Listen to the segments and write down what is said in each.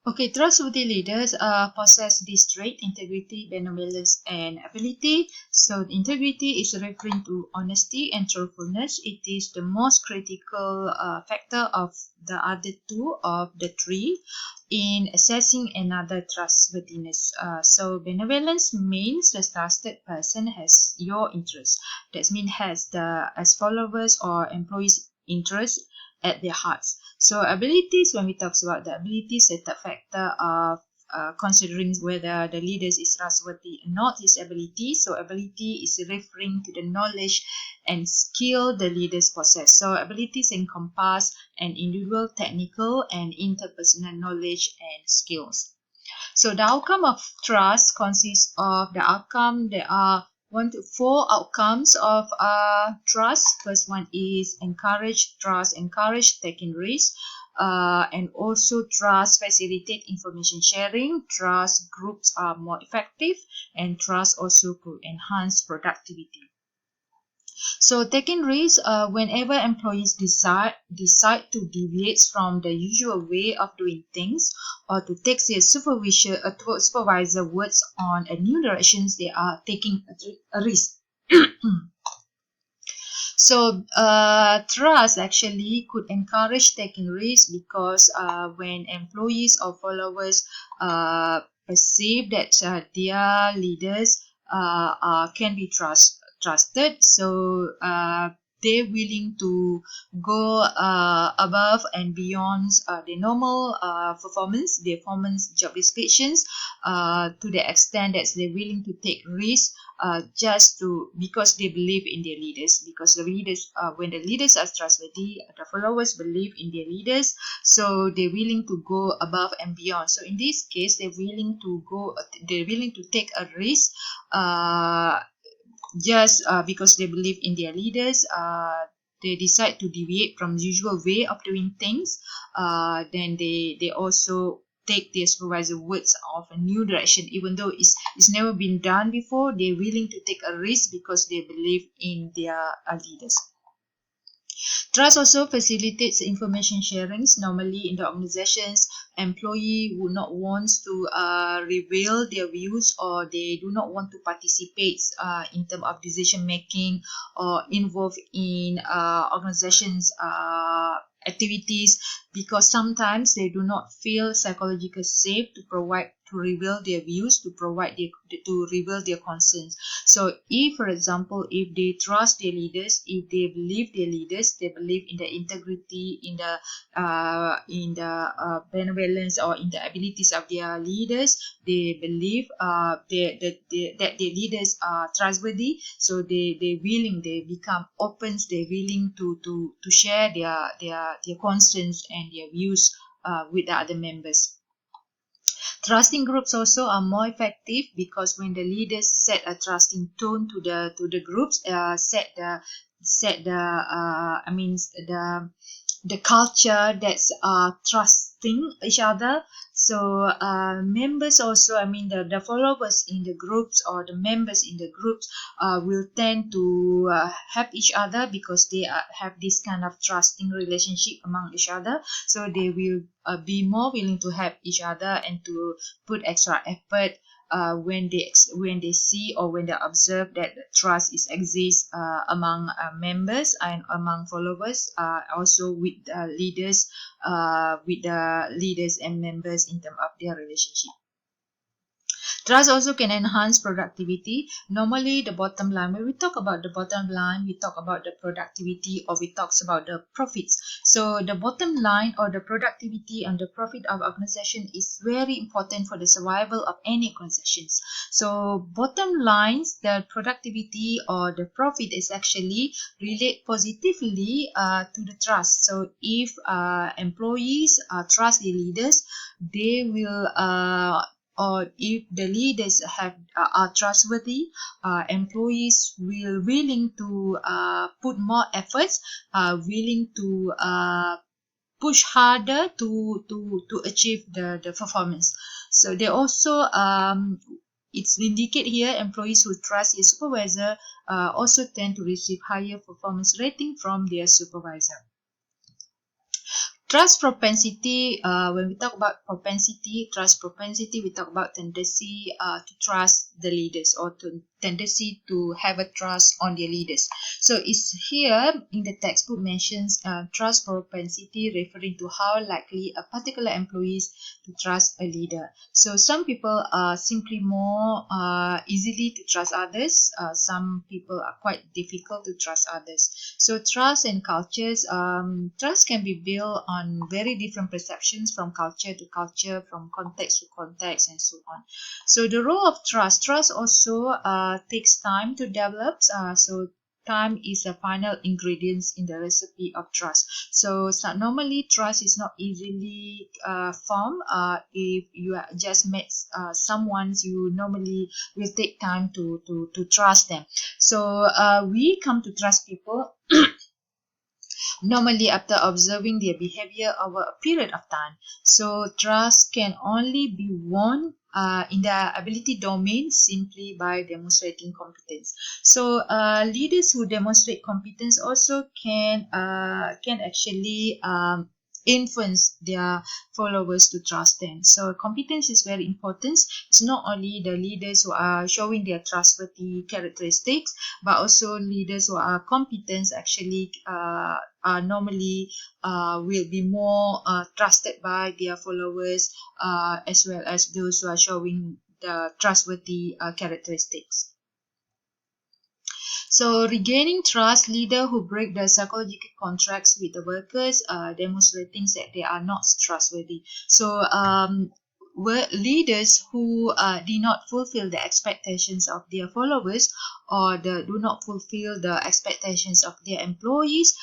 Okay, trustworthy leaders possess this trait: integrity, benevolence, and ability. So, integrity is referring to honesty and truthfulness. It is the most critical factor of the other two of the three in assessing another trustworthiness. So, benevolence means the trusted person has your interest. That means has the as followers or employees' interest at their hearts. So abilities, when we talk about the abilities, is the factor of considering whether the leader is trustworthy or not, his ability. So ability is referring to the knowledge and skill the leaders possess. So abilities encompass an individual technical and interpersonal knowledge and skills. So the outcome of trust consists of the outcome. There are 1 to 4 outcomes of trust. First one is encourage taking risk, and also trust facilitate information sharing. Trust groups are more effective, and trust also could enhance productivity. So taking risks, whenever employees decide to deviate from the usual way of doing things, or to take their supervisor words on a new directions, they are taking a risk. So trust actually could encourage taking risks because when employees or followers perceive that their leaders can be trusted, so they're willing to go above and beyond the normal performance job descriptions, to the extent that they're willing to take risks just to because they believe in their leaders, because the leaders when the leaders are trustworthy, the followers believe in their leaders, so they're willing to go above and beyond. So in this case, they're willing to take a risk just because they believe in their leaders. They decide to deviate from the usual way of doing things. Then they also take their supervisor words of a new direction, even though it's never been done before. They're willing to take a risk because they believe in their leaders. Trust also facilitates information sharings. Normally in the organizations, employee would not want to reveal their views, or they do not want to participate in terms of decision making or involved in organizations activities, because sometimes they do not feel psychologically safe to reveal their views, to reveal their concerns. So if, for example, if they trust their leaders, if they believe their leaders, they believe in the integrity, in the benevolence, or in the abilities of their leaders, they believe that their leaders are trustworthy, so they become open, they're willing to share their concerns and their views with the other members. Trusting groups also are more effective because when the leaders set a trusting tone to the groups, the culture that's trusting each other. So members also, the followers in the groups, or the members in the groups will tend to help each other because they have this kind of trusting relationship among each other. So they will be more willing to help each other and to put extra effort when they see, or when they observe that trust exists among members and among followers, also with the leaders and members in terms of their relationship. Trust also can enhance productivity. Normally, the bottom line, when we talk about the bottom line, we talk about the productivity, or we talk about the profits. So the bottom line, or the productivity and the profit of organization, is very important for the survival of any organizations. So bottom lines, the productivity or the profit is actually relate positively to the trust. So if employees trust the leaders, they will or if the leaders are trustworthy, employees will willing to put more efforts, willing to push harder to achieve the performance. So they also it's indicate here, employees who trust their supervisor also tend to receive higher performance rating from their supervisor. Trust propensity, when we talk about trust propensity, we talk about tendency to trust the leaders, or tendency to have a trust on their leaders. So it's here in the textbook mentions trust propensity, referring to how likely a particular employee is to trust a leader. So some people are simply more easily to trust others. Some people are quite difficult to trust others. So trust and cultures, trust can be built on very different perceptions from culture to culture, from context to context, and so on. So the role of trust also takes time to develop. So time is a final ingredient in the recipe of trust. So normally trust is not easily formed. If you just met someone, you normally will take time to trust them. So we come to trust people normally after observing their behavior over a period of time. So trust can only be won in the ability domain simply by demonstrating competence. So leaders who demonstrate competence also can actually influence their followers to trust them. So competence is very important. It's not only the leaders who are showing their trustworthy characteristics, but also leaders who are competent actually normally will be more trusted by their followers, as well as those who are showing the trustworthy characteristics. So regaining trust, leaders who break the psychological contracts with the workers demonstrating that they are not trustworthy. So leaders who do not fulfill the expectations of their followers, or do not fulfill the expectations of their employees,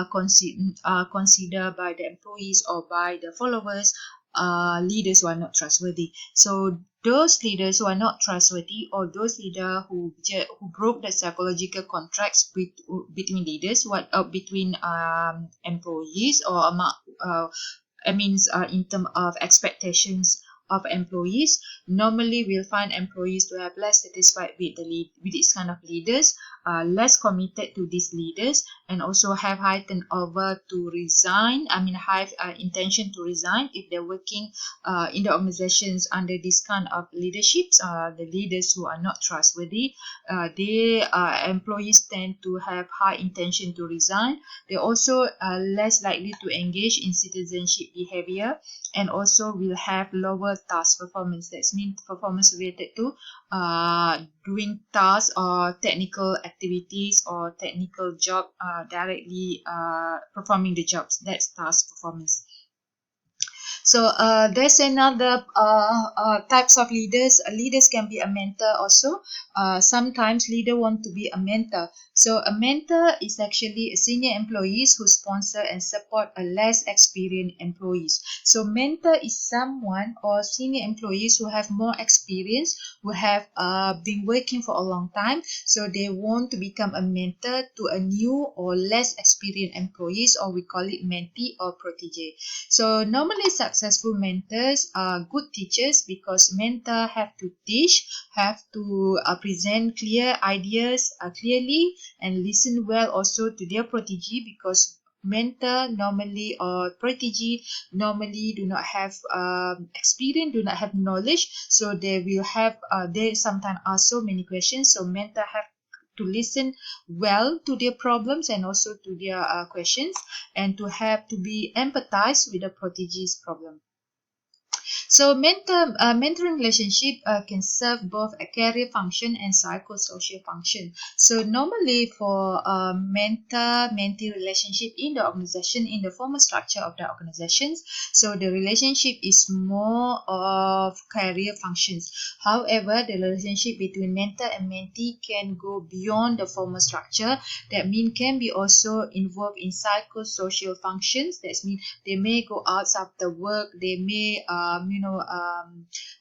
considered by the employees or by the followers leaders who are not trustworthy. So those leaders who are not trustworthy, or those leaders who broke the psychological contracts between leaders, between employees, or in terms of expectations of employees, normally we'll find employees to have less satisfied with with this kind of leaders, less committed to these leaders, and also have high turnover to resign. High intention to resign if they're working in the organizations under this kind of leaderships. The leaders who are not trustworthy, employees tend to have high intention to resign. They're also less likely to engage in citizenship behavior, and also will have lower task performance. That means performance related to doing tasks or technical activities or technical job, directly performing the jobs. That's task performance. So there's another types of leaders. Leaders can be a mentor also. Sometimes leader want to be a mentor. So a mentor is actually a senior employees who sponsor and support a less experienced employees. So mentor is someone or senior employees who have more experience, who have been working for a long time. So they want to become a mentor to a new or less experienced employees, or we call it mentee or protege. So normally successful mentors are good teachers, because mentor have to teach, have to present clear ideas clearly, and listen well also to their protege, because mentor normally or protege normally do not have experience, do not have knowledge, so they will have they sometimes ask so many questions. So mentor have to listen well to their problems and also to their questions, and to have to be empathized with the protege's problem. So mentoring relationship can serve both a career function and psychosocial function. So normally for mentor-mentee relationship in the organization, in the formal structure of the organizations, so the relationship is more of career functions. However, the relationship between mentor and mentee can go beyond the formal structure. That means can be also involved in psychosocial functions. That means they may go outside the work, they may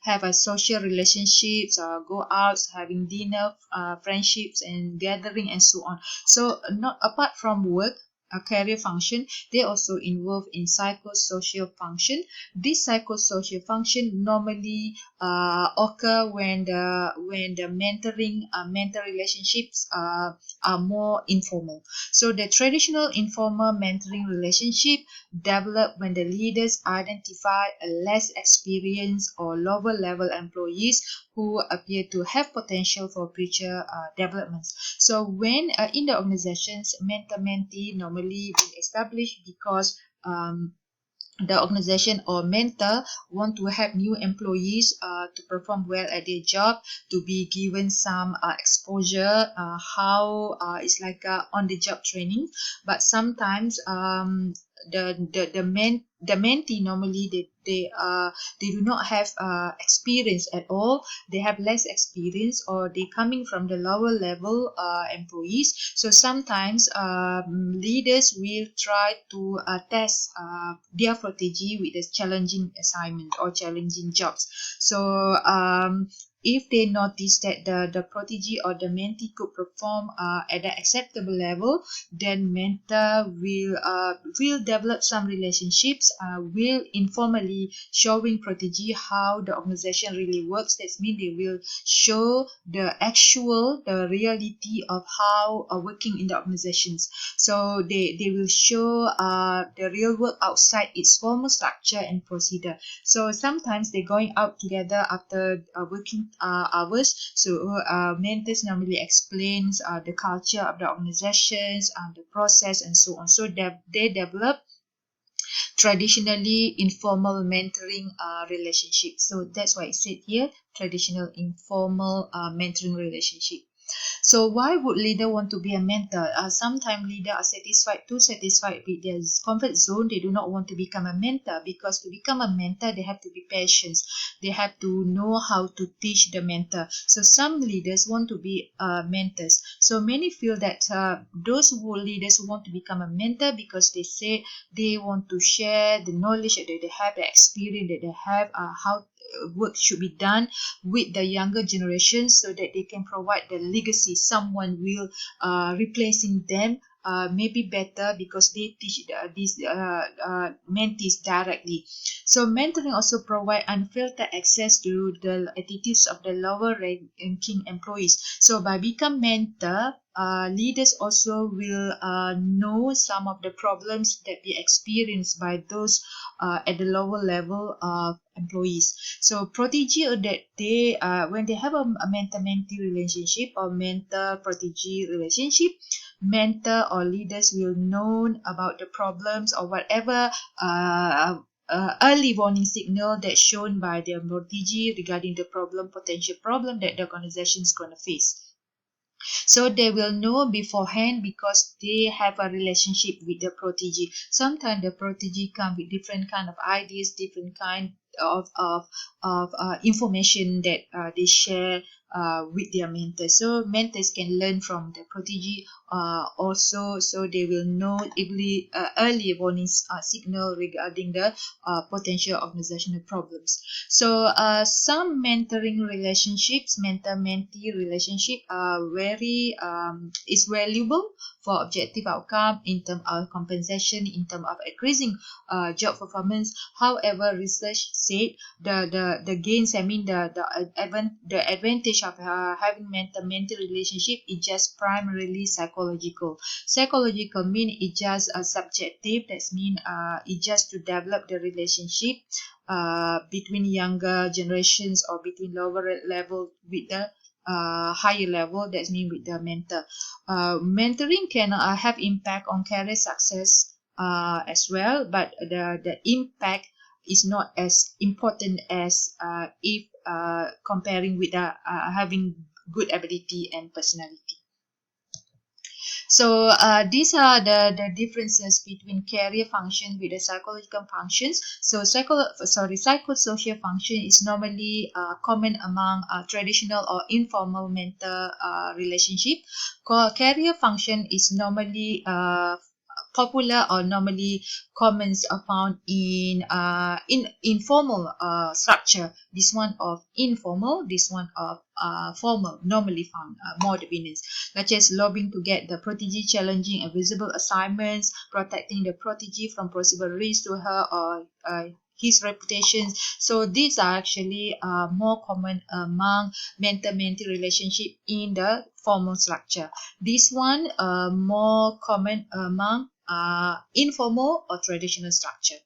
have a social relationships, go out having dinner, friendships and gathering and so on. So not apart from work, a career function, they also involve in psychosocial function. This psychosocial function normally occur when the mentor relationships are more informal. So the traditional informal mentoring relationship develop when the leaders identify a less experienced or lower level employees who appear to have potential for future developments. So when in the organizations, mentor-mentee normally been established because the organization or mentor want to have new employees to perform well at their job, to be given some exposure, how it's like on the job training. But sometimes the mentee normally they do not have experience at all. They have less experience, or they coming from the lower level employees. So sometimes leaders will try to test their strategy with a challenging assignment or challenging jobs. So if they notice that the protege or the mentee could perform at an acceptable level, then mentor will develop some relationships, will informally showing protege how the organization really works. That means they will show the reality of how working in the organizations. So they will show the real work outside its formal structure and procedure. So sometimes they're going out together after working hours. So mentors normally explains the culture of the organizations, the process, and so on. So they develop traditionally informal mentoring relationship. So that's why it said here, traditional informal mentoring relationship. So why would leader want to be a mentor? Sometimes leader are too satisfied with their comfort zone. They do not want to become a mentor, because to become a mentor, they have to be patient. They have to know how to teach the mentor. So some leaders want to be mentors. So many feel that those leaders who want to become a mentor, because they say they want to share the knowledge that they have, the experience that they have, how work should be done with the younger generation, so that they can provide the legacy. Someone will replacing them maybe better, because they teach these mentees directly. So mentoring also provide unfiltered access to the attitudes of the lower ranking employees. So by become mentor, leaders also will know some of the problems that be experienced by those at the lower level of employees. So protege, that they when they have a mentor-mentee relationship or mentor-protege relationship, mentor or leaders will know about the problems or whatever early warning signal that's shown by their protege regarding the potential problem that the organization is going to face. So they will know beforehand, because they have a relationship with the protege. Sometimes the protege come with different kind of ideas, different kind of information that they share with their mentors. So mentors can learn from the protege also, so they will know early warning signal regarding the potential organizational problems. So some mentoring relationships, mentor-mentee relationship, are very is valuable for objective outcome in terms of compensation, in terms of increasing job performance. However, research said the gains, I mean the advantage of having mentor-mentee relationship is just primarily psychological. Psychological mean it just subjective. That mean it just to develop the relationship between younger generations or between lower level with the higher level. That means with the mentor. Mentoring can have impact on career success as well, but the impact is not as important as if comparing with having good ability and personality. So these are the differences between career function with the psychological functions. So psychosocial function is normally common among traditional or informal mentor relationship. Career function is normally popular or normally comments are found in informal structure. This one of informal, this one of formal, normally found more dominance, such as lobbying to get the protege, challenging visible assignments, protecting the protege from possible risk to her or his reputation. So these are actually more common among mentor-mentee relationship in the formal structure. This one more common among informal or traditional structure.